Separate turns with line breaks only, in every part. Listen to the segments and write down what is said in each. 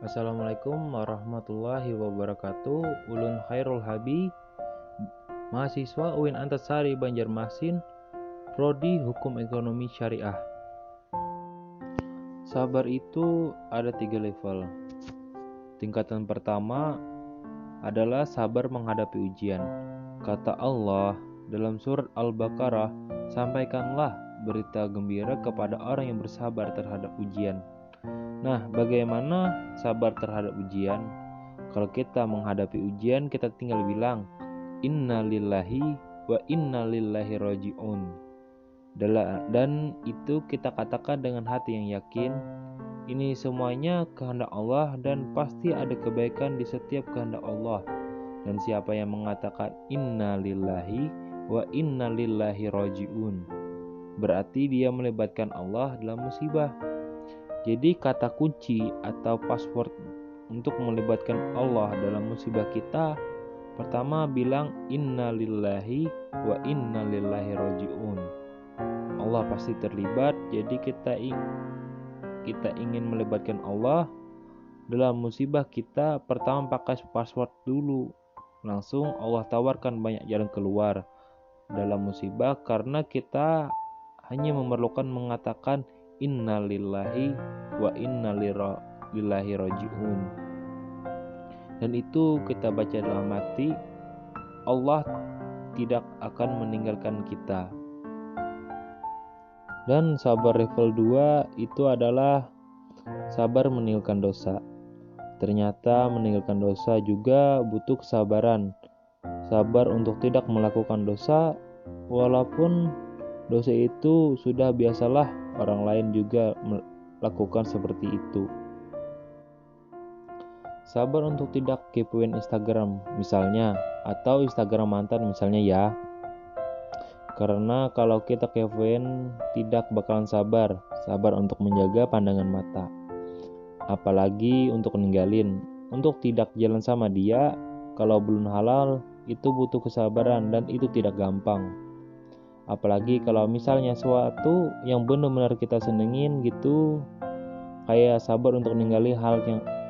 Assalamualaikum warahmatullahi wabarakatuh. Ulun Khairul Habi, mahasiswa UIN Antasari Banjarmasin, Prodi Hukum Ekonomi Syariah. Sabar itu ada 3 level. Tingkatan pertama adalah sabar menghadapi ujian. Kata Allah dalam surat Al-Baqarah, sampaikanlah berita gembira kepada orang yang bersabar terhadap ujian. Nah, bagaimana sabar terhadap ujian? Kalau kita menghadapi ujian, kita tinggal bilang, Inna lillahi wa inna lillahi roji'un. Dan itu kita katakan dengan hati yang yakin, ini semuanya kehendak Allah dan pasti ada kebaikan di setiap kehendak Allah. Dan siapa yang mengatakan Inna lillahi wa inna lillahi roji'un, berarti dia melibatkan Allah dalam musibah. Jadi kata kunci atau password untuk melibatkan Allah dalam musibah kita, pertama bilang inna lillahi wa inna lillahi roji'un. Allah pasti terlibat, jadi kita ingin melibatkan Allah dalam musibah kita, pertama pakai password dulu. Langsung Allah tawarkan banyak jalan keluar dalam musibah karena kita hanya memerlukan mengatakan Inna lillahi wa inna lillahi roji'un. Dan itu kita baca dalam hati, Allah tidak akan meninggalkan kita. Dan sabar level 2 itu adalah sabar meninggalkan dosa. Ternyata meninggalkan dosa juga butuh kesabaran. Sabar untuk tidak melakukan dosa, walaupun dosa itu sudah biasalah orang lain juga melakukan seperti itu. Sabar untuk tidak kepoin Instagram misalnya, atau Instagram mantan misalnya ya. Karena kalau kita kepoin tidak bakalan sabar untuk menjaga pandangan mata. Apalagi untuk ninggalin, untuk tidak jalan sama dia kalau belum halal, itu butuh kesabaran dan itu tidak gampang. Apalagi kalau misalnya sesuatu yang benar-benar kita senengin gitu, kayak sabar untuk ninggalin hal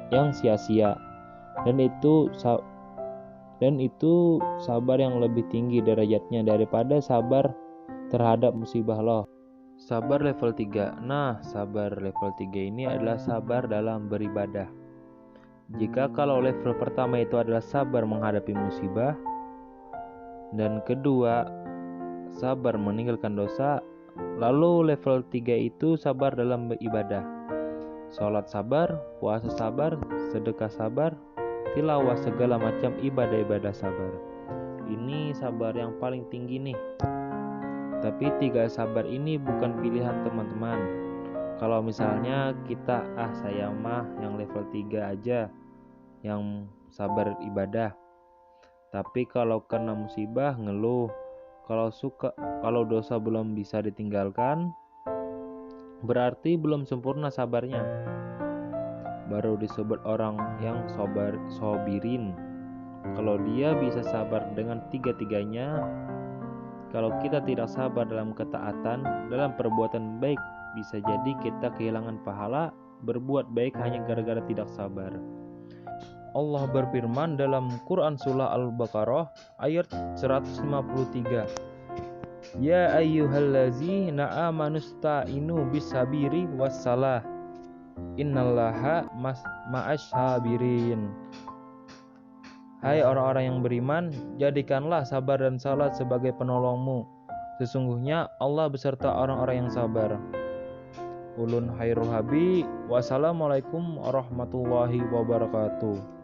yang sia-sia. Dan itu sabar yang lebih tinggi derajatnya daripada sabar terhadap musibah loh. Sabar level 3. Nah, sabar level 3 ini adalah sabar dalam beribadah. Jika kalau level pertama itu adalah sabar menghadapi musibah, dan kedua sabar meninggalkan dosa, lalu level 3 itu sabar dalam beribadah. Sholat sabar, puasa sabar, sedekah sabar, tilawah segala macam ibadah-ibadah sabar. Ini sabar yang paling tinggi nih. Tapi 3 sabar ini bukan pilihan teman-teman. Kalau misalnya kita saya mah yang level 3 aja, yang sabar ibadah. Tapi kalau kena musibah ngeluh. Kalau dosa belum bisa ditinggalkan, berarti belum sempurna sabarnya. Baru disebut orang yang sobirin. Kalau dia bisa sabar dengan 3-tiganya, kalau kita tidak sabar dalam ketaatan, dalam perbuatan baik, bisa jadi kita kehilangan pahala berbuat baik hanya gara-gara tidak sabar. Allah berfirman dalam Quran surah Al-Baqarah ayat 153. Ya ayyuhallazina amanusta'inu bisabiri wassalah. Innallaha ma'asyabirin. Hai orang-orang yang beriman, jadikanlah sabar dan salat sebagai penolongmu. Sesungguhnya Allah beserta orang-orang yang sabar. Ulun Khairul Habi, wassalamualaikum warahmatullahi wabarakatuh.